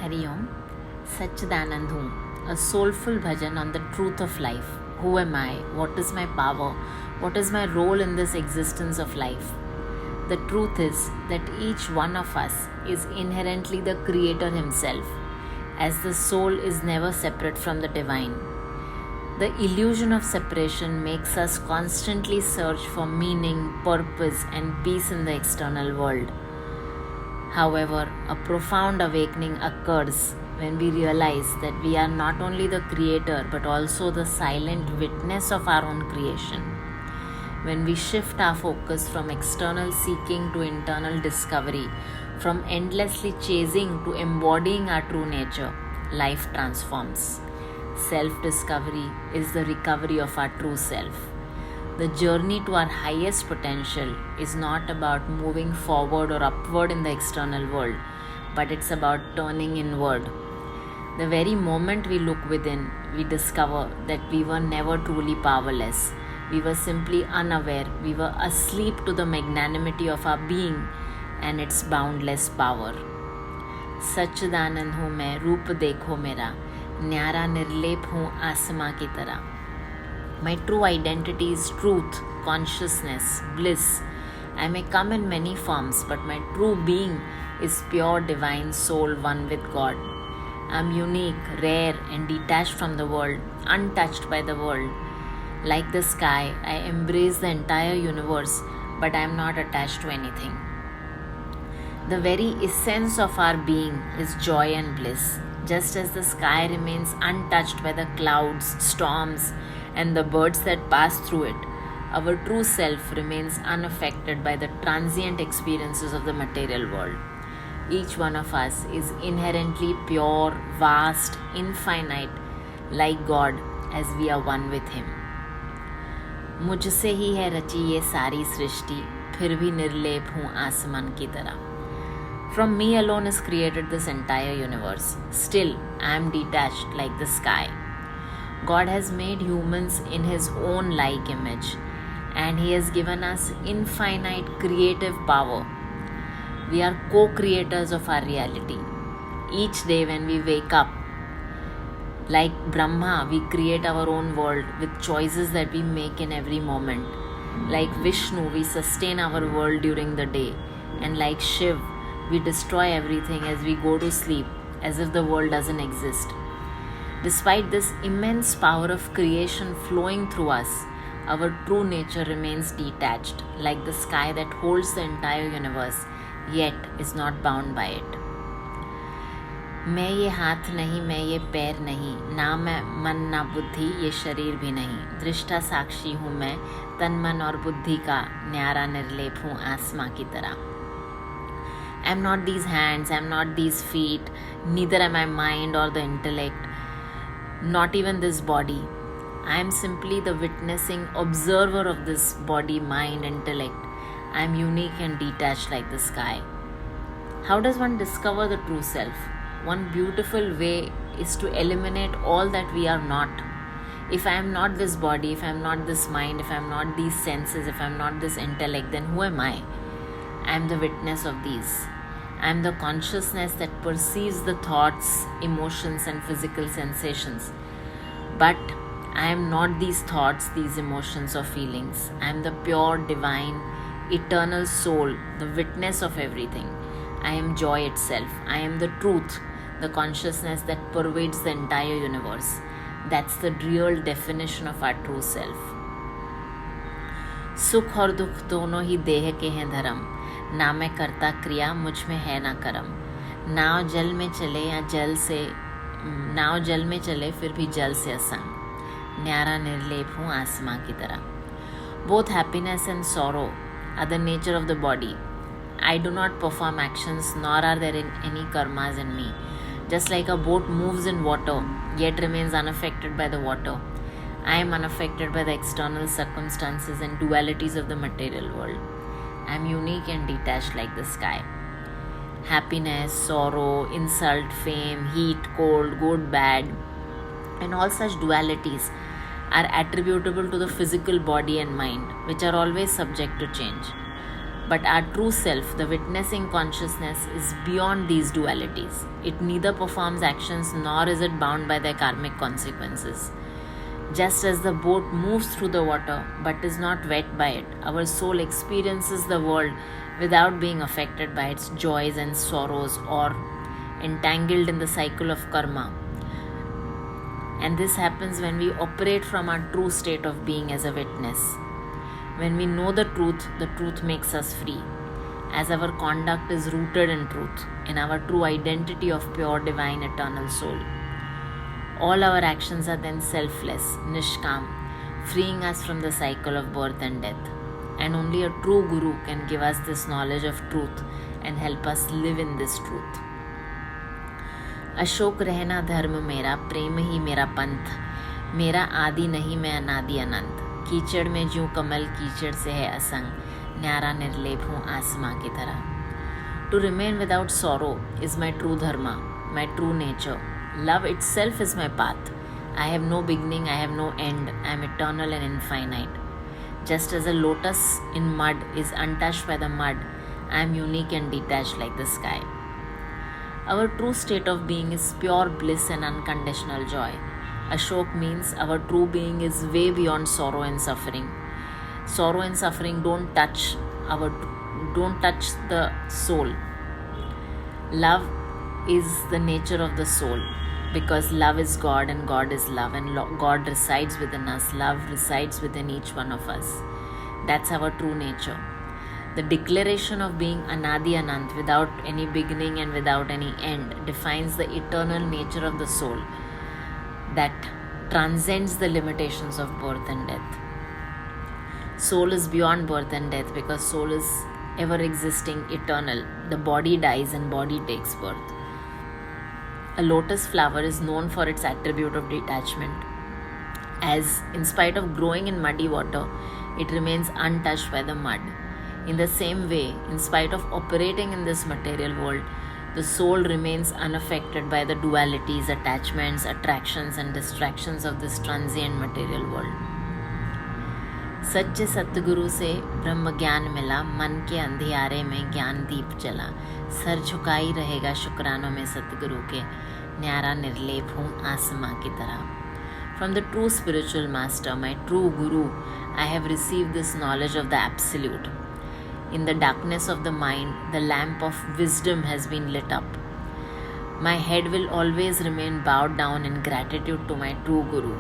Hari Om. Satchidanand Hum, a soulful bhajan on the truth of life. Who am I? What is my power? What is my role in this existence of life? The truth is that each one of us is inherently the Creator Himself, as the soul is never separate from the divine. The illusion of separation makes us constantly search for meaning, purpose, and peace in the external world. However, a profound awakening occurs when we realize that we are not only the creator but also the silent witness of our own creation. When we shift our focus from external seeking to internal discovery, from endlessly chasing to embodying our true nature, life transforms. Self-discovery is the recovery of our true self. The journey to our highest potential is not about moving forward or upward in the external world, but it's about turning inward. The very moment we look within, we discover that we were never truly powerless. We were simply unaware. We were asleep to the magnanimity of our being and its boundless power. सच्चिदानंद हूँ मैं, रूप देखो मेरा, न्यारा निर्लेप हूँ आसमां की तरह. My true identity is truth, consciousness, bliss. I may come in many forms, but my true being is pure divine soul, one with God. I am unique, rare, and detached from the world, untouched by the world. Like the sky, I embrace the entire universe, but I am not attached to anything. The very essence of our being is joy and bliss. Just as the sky remains untouched by the clouds, storms, and the birds that pass through it, our true self remains unaffected by the transient experiences of the material world. Each one of us is inherently pure, vast, infinite, like God, as we are one with Him. मुझसे ही है रची ये सारी सृष्टि, फिर भी निर्लेप हूँ आसमान की तरह. From me alone is created this entire universe. Still, I am detached like the sky. God has made humans in His own like image, and He has given us infinite creative power. We are co-creators of our reality. Each day when we wake up, like Brahma, we create our own world with choices that we make in every moment. Like Vishnu, we sustain our world during the day. And like Shiv, we destroy everything as we go to sleep, as if the world doesn't exist. Despite this immense power of creation flowing through us, our true nature remains detached, like the sky that holds the entire universe, yet is not bound by it. मैं ये हाथ नहीं, मैं ये पैर नहीं, ना मैं मन ना बुद्धि, ये शरीर भी नहीं. दृष्टा साक्षी हूँ मैं, तन मन और बुद्धि का, न्यारा निर्लेप हूँ आसमां की तरह. I am not these hands, I am not these feet, neither am I mind or the intellect, not even this body. I am simply the witnessing observer of this body, mind, intellect. I am unique and detached like the sky. How does one discover the true self? One beautiful way is to eliminate all that we are not. If I am not this body, if I am not this mind, if I am not these senses, if I am not this intellect, then who am I? I am the witness of these. I am the consciousness that perceives the thoughts, emotions, and physical sensations. But I am not these thoughts, these emotions, or feelings. I am the pure, divine, eternal soul, the witness of everything. I am joy itself. I am the truth, the consciousness that pervades the entire universe. That's the real definition of our true self. सुख और दुख दोनों ही देह के हैं धर्म. ना मैं करता क्रिया, मुझ में है ना कर्म. नाव जल में चले या जल से, नाव जल में चले फिर भी जल से असंग. न्यारा निर्लेप हूँ आसमां की तरह. Both happiness and sorrow are the nature of the body. I do not perform actions, nor are there any karmas in me. Just like a boat moves in water, yet remains unaffected by the water, I am unaffected by the external circumstances and dualities of the material world. I am unique and detached like the sky. Happiness, sorrow, insult, fame, heat, cold, good, bad, and all such dualities are attributable to the physical body and mind, which are always subject to change. But our true self, the witnessing consciousness, is beyond these dualities. It neither performs actions nor is it bound by their karmic consequences. Just as the boat moves through the water but is not wet by it, our soul experiences the world without being affected by its joys and sorrows or entangled in the cycle of karma. And this happens when we operate from our true state of being as a witness. When we know the truth makes us free, as our conduct is rooted in truth, in our true identity of pure divine eternal soul. All our actions are then selfless, nishkam, freeing us from the cycle of birth and death. And only a true guru can give us this knowledge of truth and help us live in this truth. Ashok रहना धर्म मेरा, प्रेम ही मेरा पंथ, मेरा आदि नहीं मैं अनादि अनंत, कीचड़ में ज्यों कमल कीचड़ से है असंग, न्यारा निर्लेप हूँ आसमां की तरह. To remain without sorrow is my true dharma, my true nature. Love itself is my path. I have no beginning, I have no end, I am eternal and infinite. Just as a lotus in mud is untouched by the mud, I am unique and detached like the sky. Our true state of being is pure bliss and unconditional joy. Ashok means our true being is way beyond sorrow and suffering. Sorrow and suffering don't touch the soul. Love is the nature of the soul, because love is God and God is love, and God resides within us. Love resides within each one of us. That's our true nature. The declaration of being Anadi Anant, without any beginning and without any end, defines the eternal nature of the soul that transcends the limitations of birth and death. Soul is beyond birth and death because soul is ever existing, eternal. The body dies and body takes birth. A lotus flower is known for its attribute of detachment, as in spite of growing in muddy water, it remains untouched by the mud. In the same way, in spite of operating in this material world, the soul remains unaffected by the dualities, attachments, attractions and distractions of this transient material world. सच्चे सतगुरु से ब्रह्म ज्ञान मिला, मन के अंधियारे में ज्ञान दीप जला, सर झुकाई रहेगा शुक्रानों में सतगुरु के, न्यारा निर्लेप हूँ आसमां की तरह. From the true spiritual master, my true guru, I have received this knowledge of the absolute. In the darkness of the mind, the lamp of wisdom has been lit up. My head will always remain bowed down in gratitude to my true guru.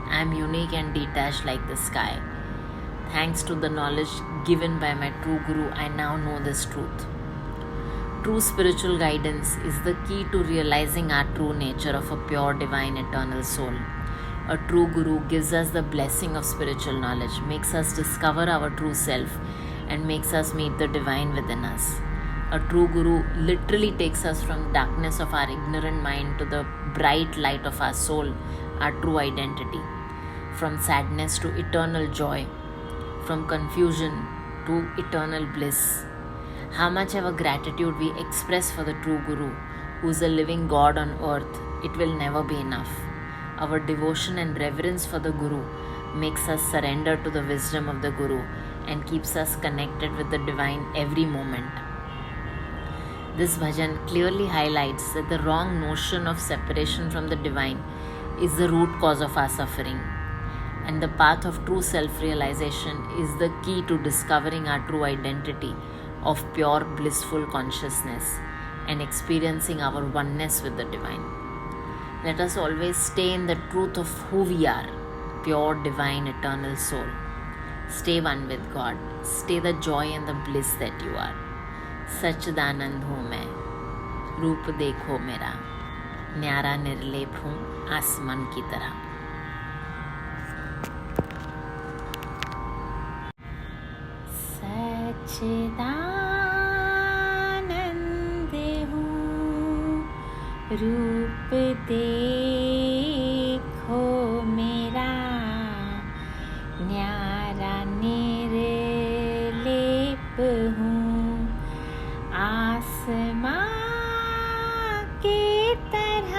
I am unique and detached like the sky. Thanks to the knowledge given by my true guru, I now know this truth. True spiritual guidance is the key to realizing our true nature of a pure, divine, eternal soul. A true guru gives us the blessing of spiritual knowledge, makes us discover our true self, and makes us meet the divine within us. A true guru literally takes us from darkness of our ignorant mind to the bright light of our soul, our true identity, from sadness to eternal joy, from confusion to eternal bliss. How much ever gratitude we express for the true guru, who is a living God on earth, it will never be enough. Our devotion and reverence for the guru makes us surrender to the wisdom of the guru and keeps us connected with the divine every moment. This bhajan clearly highlights that the wrong notion of separation from the divine is the root cause of our suffering, and the path of true self-realization is the key to discovering our true identity of pure blissful consciousness and experiencing our oneness with the divine. Let us always stay in the truth of who we are, pure, divine, eternal soul. Stay one with God. Stay the joy and the bliss that you are. सच्चिदानंद हूँ मैं, रूप देखो मेरा, न्यारा निर्लेप हूँ आसमान की तरह. सच्चिदानंद हूँ, रूप देखो मेरा, न्यारा निर्लेप हूँ आसमां की तरह.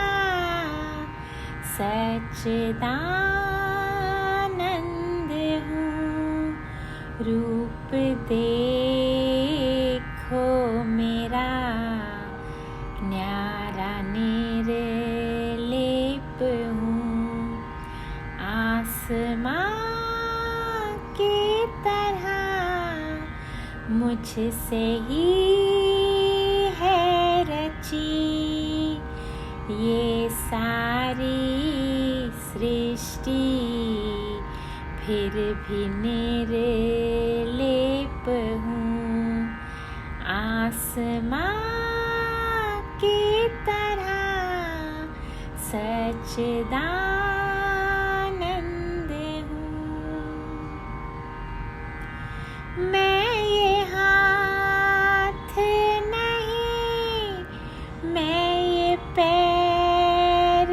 सच्चिदानंद हूँ, रूप दे आसमां की तरह मुझसे ही है रची ये सारी सृष्टि, फिर भी निर्लेप हूँ आसमां की तरह सच्चिदानंद हूँ। मैं ये हाथ नहीं, मैं ये पैर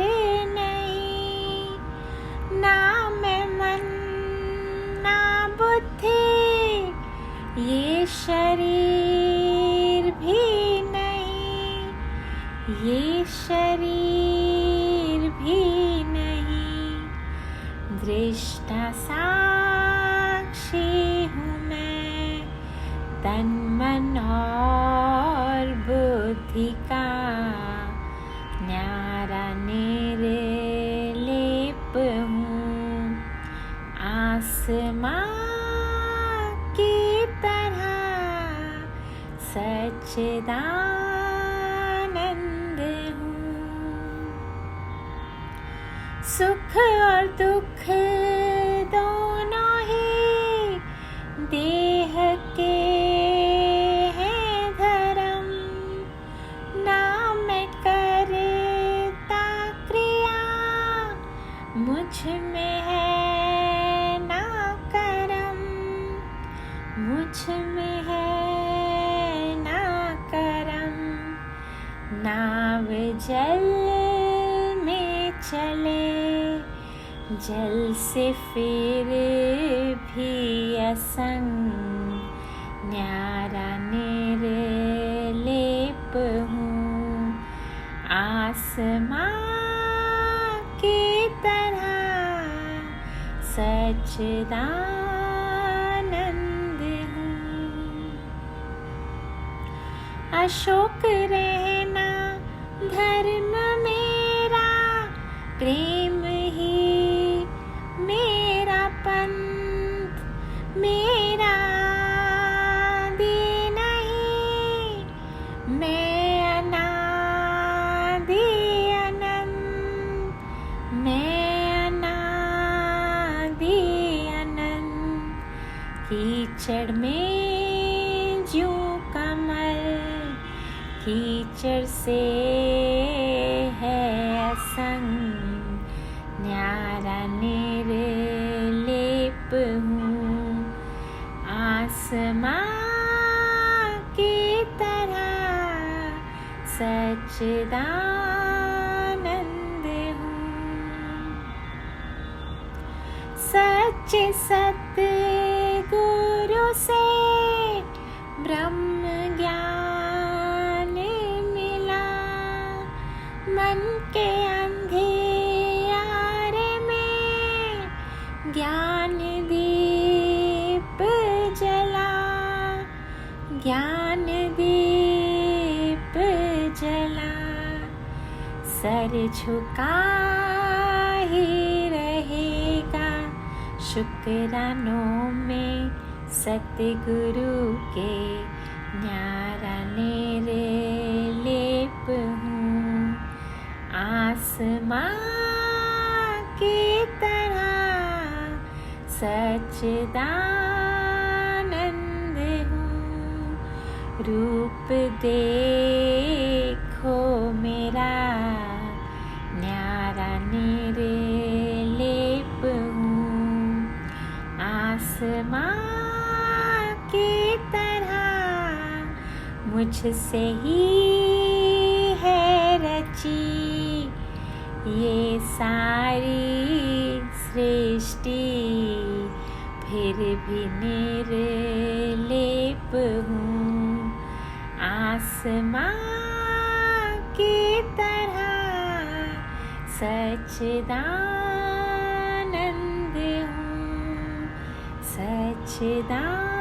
नहीं, ना मैं मन ना बुद्धि, ये शरीर भी नहीं, ये शरीर भी नहीं, दृष्टा साक्षी हूँ मैं तन मन और बुद्धि का, न्यारा निर्लेप हूँ आसमां की तरह सच्चिदानंद हूँ। सुख और दुख दोनों ही देह के हैं धर्म, ना मैं करता क्रिया, मुझ में है ना कर्म, मुझ में है ना कर्म। नाव जल में चले, जल से फिर भी असंग, न्यारा निर्लेप हूँ आसमां की तरह सच्चिदानंद हूँ। अशोक रहना धर्म मेरा, प्रेम ही मेरा पंथ, मेरा आदि नहीं, मैं अनादि अनंत, मैं अनादि अनंत। कीचड़ में ज्यों कमल, कीचड़ से है असंग, न्यारा निर्लेप हूँ आसमां की तरह सच्चिदानंद हूँ। सच्चे सतगुरु से ब्रह्म ज्ञान मिला, मन के अंधियारे में ज्ञान दीप जला, ज्ञान दीप जला। सर झुका ही रहेगा शुक्रानों में सतगुरु के, न्यारा निर्लेप हूँ आसमां की तरह सच्चिदानंद हूँ। रूप देखो मेरा, न्यारा निर्लेप हूँ आसमां की तरह मुझसे ही है रची ये सारी सृष्टि, फिर भी निर्लेप हूँ आसमां की तरह सच्चिदानंद हूँ, सच्चिदानंद।